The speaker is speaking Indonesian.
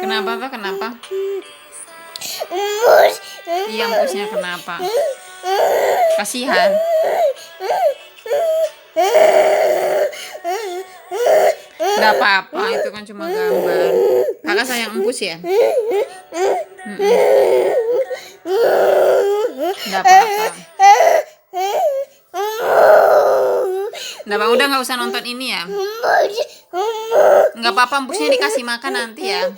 Kenapa tuh? Kenapa? Mpus. Iya, mpusnya kenapa? Kasihan. Gak apa-apa, itu kan cuma gambar. Kakak sayang empus ya? Gak apa-apa. Gak apa, udah gak usah nonton ini ya. Gak apa-apa, empusnya dikasih makan nanti ya.